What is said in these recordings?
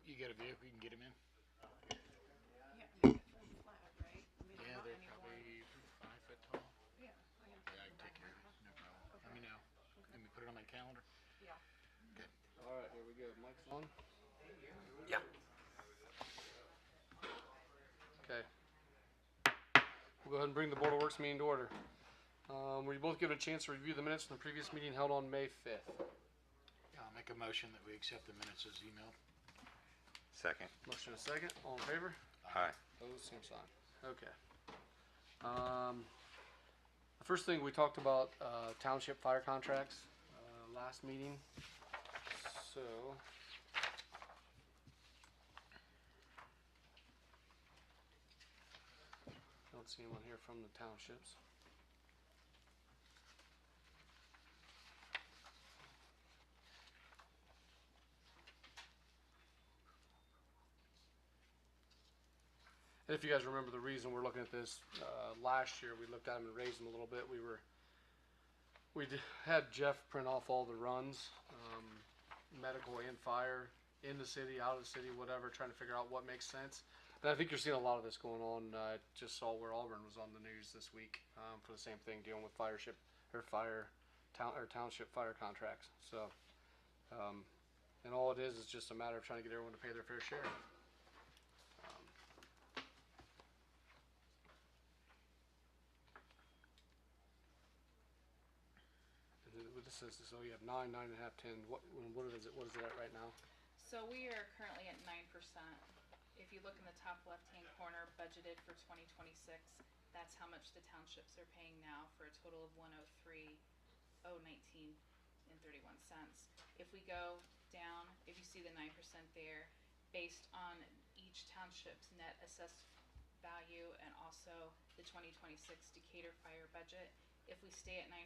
You got a vehicle you can get him in? Yeah, make it full flat, right? I mean, Yeah, not they're any one. probably 5 foot tall. Yeah, I can Yeah, put I in can the back take of care my of it. car. No problem. Let Okay. me know. Okay. Let me put it on my calendar. Yeah. Okay. All right, here we go. Mic's on. Yeah. Okay. We'll go ahead and bring the Board of Works meeting to order. Were you both given a chance to review the minutes from the previous meeting held on May 5th? Yeah, I'll make a motion that we accept the minutes as emailed. Second. Motion and a second. All in favor? Aye. Opposed? Same sign. Okay. The first thing we talked about township fire contracts last meeting. So don't see anyone here from the townships. And if you guys remember the reason we're looking at this, last year we looked at them and raised them a little bit. Had Jeff print off all the runs, medical and fire, in the city, out of the city, whatever, trying to figure out what makes sense. And I think you're seeing a lot of this going on. I just saw where Auburn was on the news this week for the same thing, dealing with township fire contracts. So, and all it is just a matter of trying to get everyone to pay their fair share. This says, so you have 9, 9.5, 10. What is it? What is it at right now? So we are currently at 9%. If you look in the top left-hand corner, budgeted for 2026, that's how much the townships are paying now for a total of 103,019 and 31 cents. If we go down, if you see the 9% there, based on each township's net assessed value and also the 2026 Decatur fire budget, if we stay at 9%,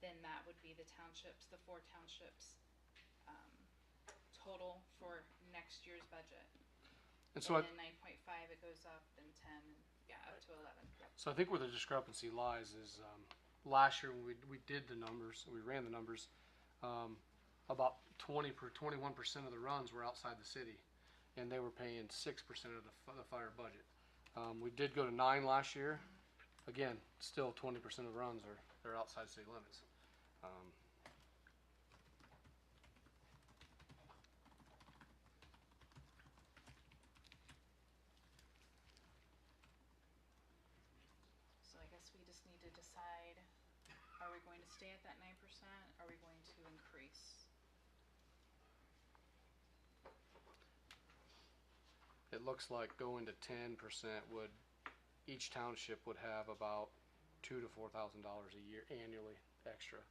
then that would be the townships, the 4 townships total for next year's budget. And so then 9.5 it goes up, then 10, and yeah, up to 11. So I think where the discrepancy lies is last year when we did the numbers, we ran the numbers, about 21% of the runs were outside the city, and they were paying 6% of the fire budget. We did go to 9 last year. Again, still 20% of the runs are outside city limits. So I guess we just need to decide, are we going to stay at that 9%? Are we going to increase? It looks like going to 10% would, each township would have about $2,000 to $4,000 a year annually extra.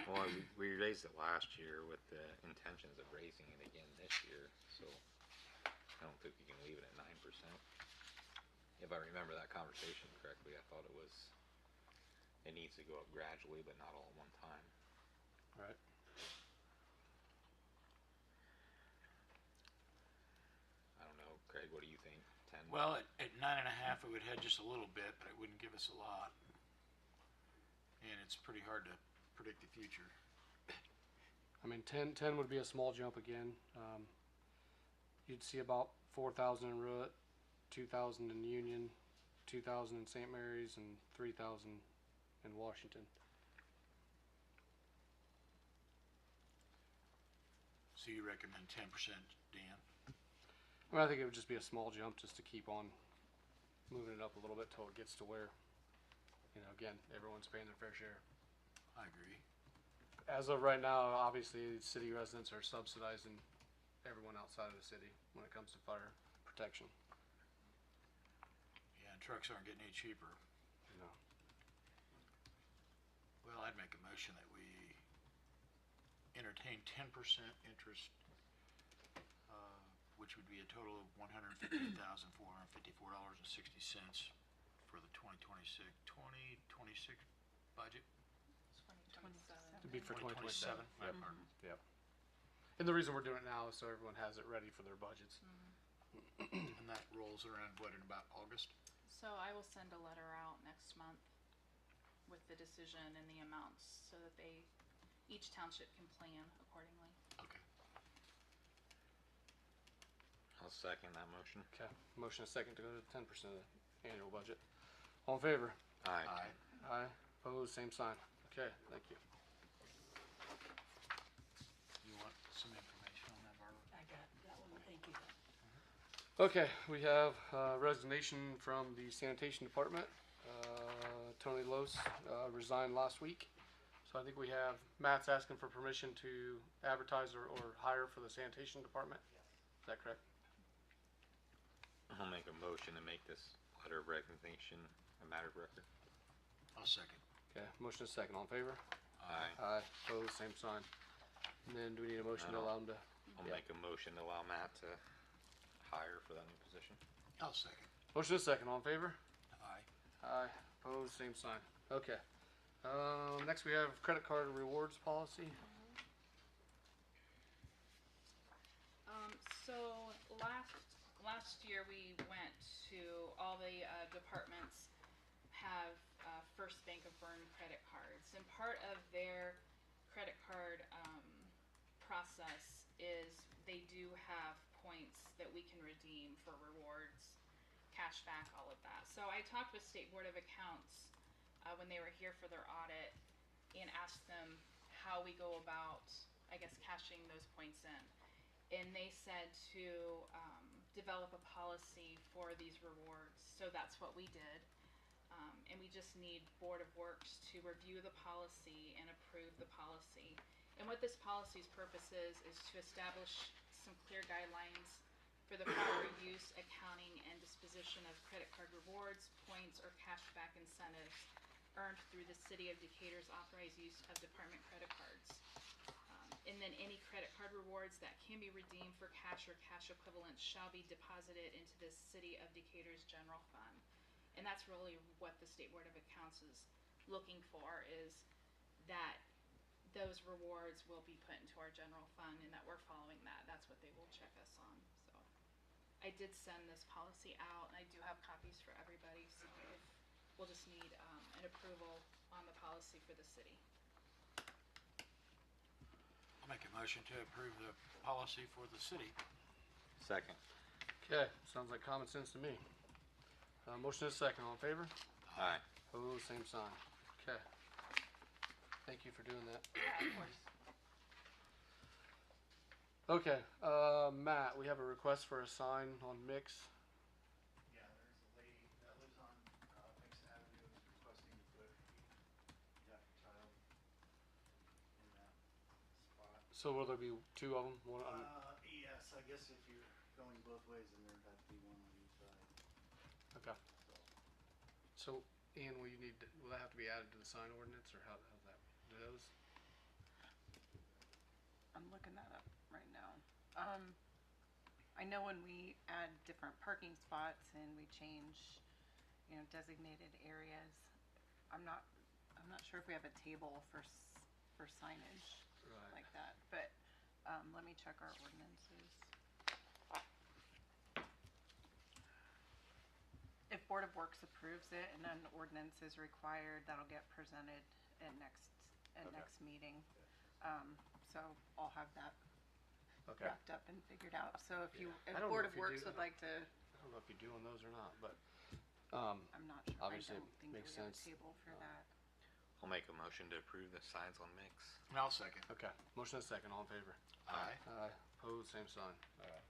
Well, we raised it last year with the intentions of raising it again this year, so I don't think we can leave it at 9%. If I remember that conversation correctly, I thought it needs to go up gradually, but not all at one time. Right. I don't know, Craig, what do you think? 10? Well, at 9.5, it would head just a little bit, but it wouldn't give us a lot. And it's pretty hard to predict the future. I mean, 10 would be a small jump again. You'd see about 4,000 in Ruett, 2,000 in Union, 2,000 in St. Mary's, and 3,000 in Washington. So you recommend 10%, Dan? I mean, I think it would just be a small jump just to keep on moving it up a little bit till it gets to where, again, everyone's paying their fair share. I agree. As of right now, obviously, city residents are subsidizing everyone outside of the city when it comes to fire protection. Yeah, and trucks aren't getting any cheaper. Well, I'd make a motion that we entertain 10% interest, which would be a total of $115,454.60 for the 2026 budget. To be for 2027. 2027. Yep. Yep. And the reason we're doing it now is so everyone has it ready for their budgets. And that rolls around, what, in about August? So I will send a letter out next month with the decision and the amounts so that each township can plan accordingly. Okay. I'll second that motion. Okay, motion is second to go to 10% of the annual budget. All in favor? Aye. Aye. Aye. Opposed, same sign. Okay, thank you. You want some information on that, Barbara? I got that one, thank you. Okay, we have resignation from the sanitation department. Tony Los resigned last week. So I think we have, Matt's asking for permission to advertise or hire for the sanitation department. Is that correct? I'll make a motion to make this letter of resignation a matter of record. I'll second. Okay, motion is second. All in favor? Aye. Aye. Opposed, same sign. And then do we need a motion to No. allow him to? I'll Yeah. make a motion to allow Matt to hire for that new position. I'll second. Motion is second. All in favor? Aye. Aye. Opposed, same sign. Okay. Next we have credit card rewards policy. So last year we went to all the departments have First Bank of Bern credit cards, and part of their credit card process is they do have points that we can redeem for rewards, cash back, all of that. So I talked with State Board of Accounts when they were here for their audit and asked them how we go about, I guess, cashing those points in. And they said to develop a policy for these rewards. So that's what we did. And we just need Board of Works to review the policy and approve the policy. And what this policy's purpose is to establish some clear guidelines for the proper use, accounting, and disposition of credit card rewards, points, or cashback incentives earned through the City of Decatur's authorized use of department credit cards. And then any credit card rewards that can be redeemed for cash or cash equivalents shall be deposited into the City of Decatur's general fund. And that's really what the State Board of Accounts is looking for, is that those rewards will be put into our general fund and that we're following that. That's what they will check us on. So I did send this policy out, and I do have copies for everybody. So we'll just need an approval on the policy for the city. I'll make a motion to approve the policy for the city. Second. Okay, sounds like common sense to me. Motion is second. All in favor? Aye. Opposed, same sign. Okay. Thank you for doing that. Yeah, of course. Okay, Matt, we have a request for a sign on Mix. Yeah, there's a lady that lives on Mixed Avenue who's requesting to put a deaf child in that spot. So will there be two of them? One on, Yes, I guess if you're going both ways, then there'd have to be one on each side, okay. so. So, Ian, will that have to be added to the sign ordinance, or how's that, do those? I'm looking that up right now. I know when we add different parking spots and we change, designated areas, I'm not sure if we have a table for signage Right. like that, but, let me check our ordinances. If Board of Works approves it and an ordinance is required, that'll get presented at next meeting. So I'll have that Okay. wrapped up and figured out. So if I don't Board know of if you Works do- would like to, I don't know if you're doing those or not, but, I'm not sure, I Obviously, don't it think we makes have a sense. table for that. I'll make a motion to approve the signs on Mix. And I'll second. okay. Motion is second. All in favor? Aye. Aye. Opposed, same sign. Alright.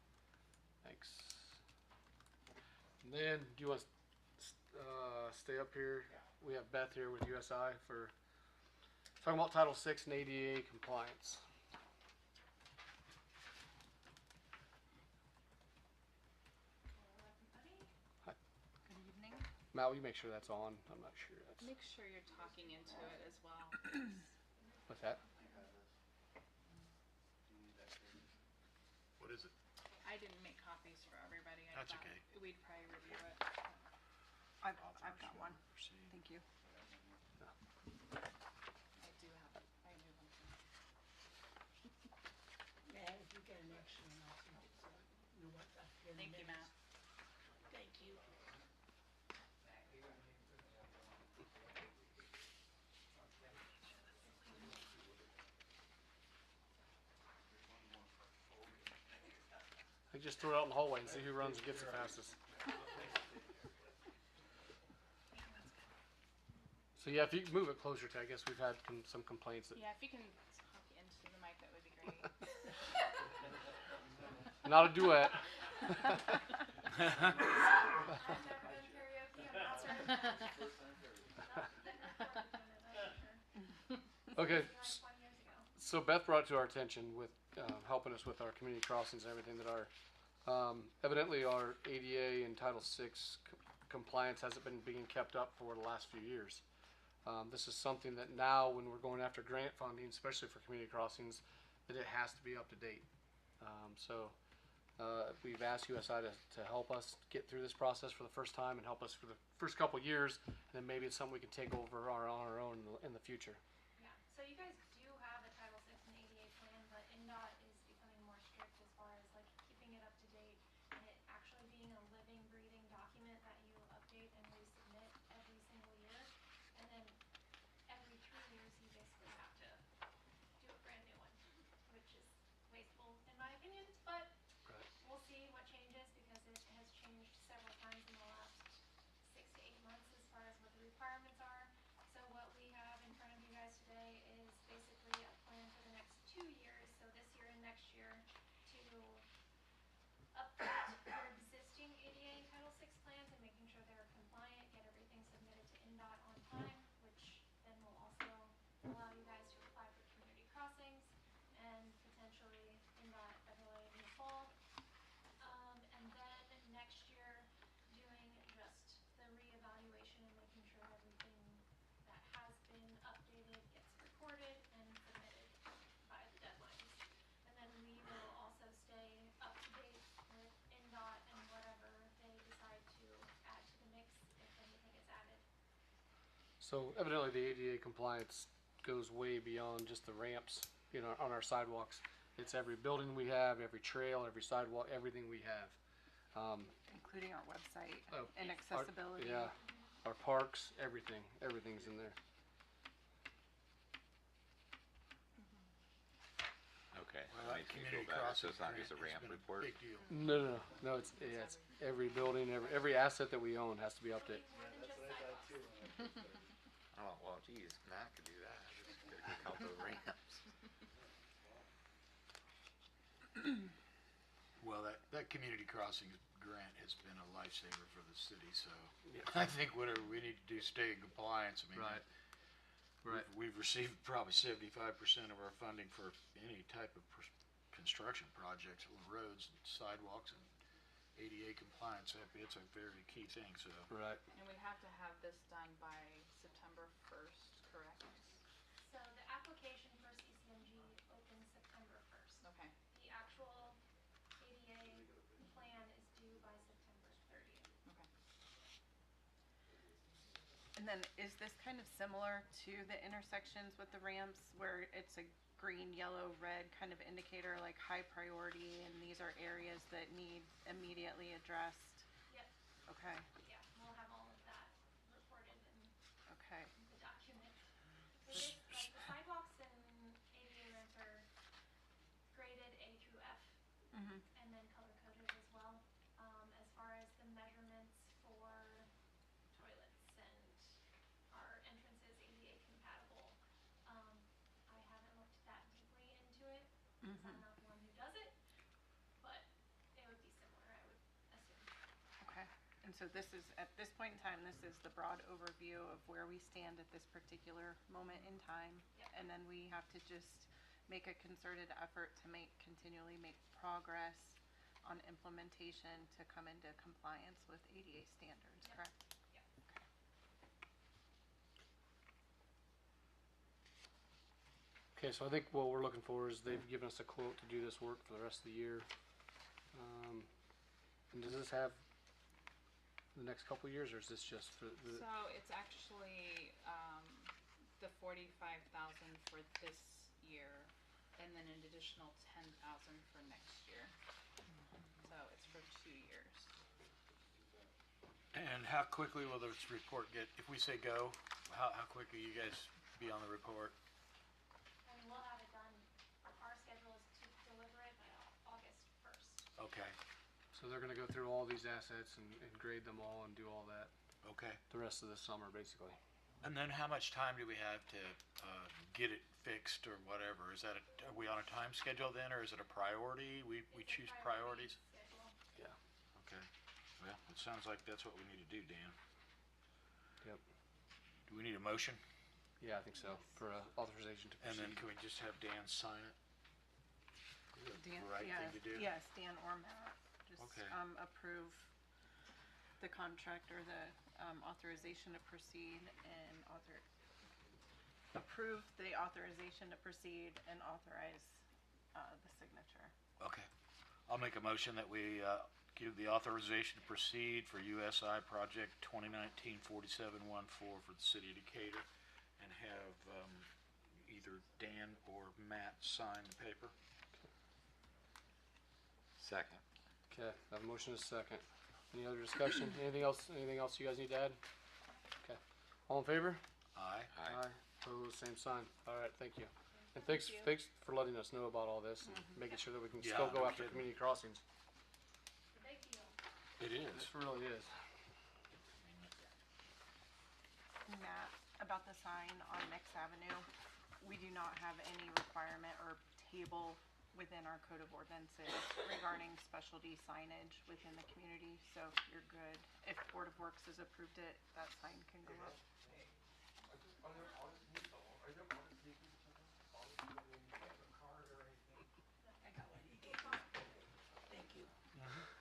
Thanks. And then, do you want to stay up here? We have Beth here with USI for talking about Title VI and ADA compliance. Good evening. Matt, will you make sure that's on? I'm not sure that's, Make sure you're talking into it as well. what's that? I have this. Do you need that here? What is it? I didn't make copies for everybody. I That's thought okay. We'd probably review it. I've got one. Proceed. Thank you. I do have it. just throw it out in the hallway and see who runs and gets the fastest. So yeah, if you move it closer to, I guess we've had some complaints that Yeah, if you can talk into the mic, that would be great. not a duet. I've never done karaoke. I'm not certified. Not been recorded doing it, that's for sure. Okay, Like 20 years ago. so Beth brought it to our attention with helping us with our community crossings and everything that our evidently our ADA and Title VI compliance hasn't been being kept up for the last few years. This is something that now, when we're going after grant funding, especially for community crossings, that it has to be up to date. We've asked USI to help us get through this process for the first time and help us for the first couple years, and then maybe it's something we can take over on our own in the future. Yeah, so you guys do have a Title VI and ADA plan, but NDOT is becoming more strict as far as like keeping it up to date and it actually being a living, breathing document that you update and resubmit every single year. And then every 3 years, you basically have to do a brand new one, which is wasteful in my opinion, but Right. we'll see what changes because it has changed several times in the last 6 to 8 months as far as what the requirements are. So what we have in front of you guys today is basically a plan for the next 2 years, so this year and next year, to update your existing ADA and Title VI plans and making sure they're compliant, get everything submitted to NDOT on time, which then will also allow you guys to apply for community crossings and potentially NDOT FLA in the fall. And then next year, doing just the reevaluation and making sure everything that has been updated gets recorded and submitted by the deadlines. And then we will also stay up to date with NDOT and whatever they decide to add to the mix if anything is added. So evidently the ADA compliance goes way beyond just the ramps, on our sidewalks. It's every building we have, every trail, every sidewalk, everything we have. Including our website Oh, and accessibility. Yeah, our parks, everything's in there. Okay, Well, that that makes me feel community better, so crossing it's not grant just a has ramp been a report. big deal. No, it's every building, every asset that we own has to be It'll updated. be more than just sidewalks. Oh, well, geez, Matt could do that, just gotta count the ramps. Well, that community crossings grant has been a lifesaver for the city, so Yeah. I think whatever we need to do, stay in compliance. I mean, Right. Right. We've received probably 75% of our funding for any type of construction projects, roads, sidewalks, and ADA compliance. It's a very key thing, so. Right. And we have to have this done by September 1st, correct? So the application for CCMG opens September 1st. Okay. The actual ADA plan is due by September 30th. Okay. And then is this kind of similar to the intersections with the ramps where it's a green, yellow, red kind of indicator, like high priority, and these are areas that need immediately addressed? Yep, Okay, yeah, we'll have all of that reported in okay. the document. It is, like, the sidewalks and ADA ramps are graded A through F Mm-hmm. and then color coded as well. As far as the measurements for toilets and our entrances ADA compatible, I haven't looked that deeply into it. 'Cause I'm not the one who does it, but it would be similar, I would assume. Okay, and so this is, at this point in time, this is the broad overview of where we stand at this particular moment in time. Yep. And then we have to just make a concerted effort to continually make progress on implementation to come into compliance with ADA standards, Yep. correct? Yep. Okay. Okay, so I think what we're looking for is they've given us a quote to do this work for the rest of the year. And does this have the next couple of years, or is this just for the? So it's actually, the 45,000 for this year, and then an additional 10,000 for next year. So it's for 2 years. And how quickly will this report get, if we say go, how quickly you guys be on the report? And we'll have it done, our schedule is to deliver it by August 1st. Okay, So they're gonna go through all these assets and grade them all and do all that Okay. the rest of the summer, basically. And then how much time do we have to, get it fixed or whatever? Is that, are we on a time schedule then, or is it a priority? We It's a choose priority priorities? schedule. Okay. Well, it sounds like that's what we need to do, Dan. Yep. Do we need a motion? Yeah, I think so, for authorization to And proceed. then can we just have Dan sign it? Is that Dan, the right yes, thing to do? yes, Dan or Matt, just, Okay. approve the contract or the, authorization to proceed and approve the authorization to proceed and authorize, the signature. Okay. I'll make a motion that we, give the authorization to proceed for USI Project 2019-4714 for the city of Decatur and have, either Dan or Matt sign the paper. Second. Okay, I have a motion and a second. Any other discussion? Anything else you guys need to add? Okay, all in favor? Aye. Aye. Opposed, same sign. All right, thank you. And Thank thanks, you. thanks for letting us know about all this and making sure that we can Yeah, still go no after kidding. community crossings. It's a big deal. It is. It really is. Matt, about the sign on Mix Avenue, we do not have any requirement or table within our code of ordinances regarding specialty signage within the community, so you're good. If Board of Works has approved it, that sign can go up.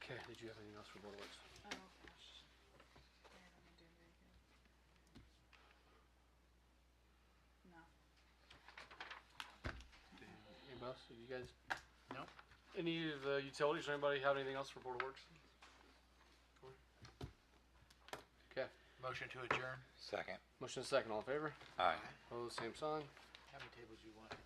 Okay, did you have anything else for Board of Works? Oh, gosh. They're not doing very good. No. Anybody else? You guys? Nope. Any of the utilities or anybody have anything else for Board of Works? Okay, Motion to adjourn? Second. motion and a second, all in favor? Aye. Opposed, same sign. How many tables you want?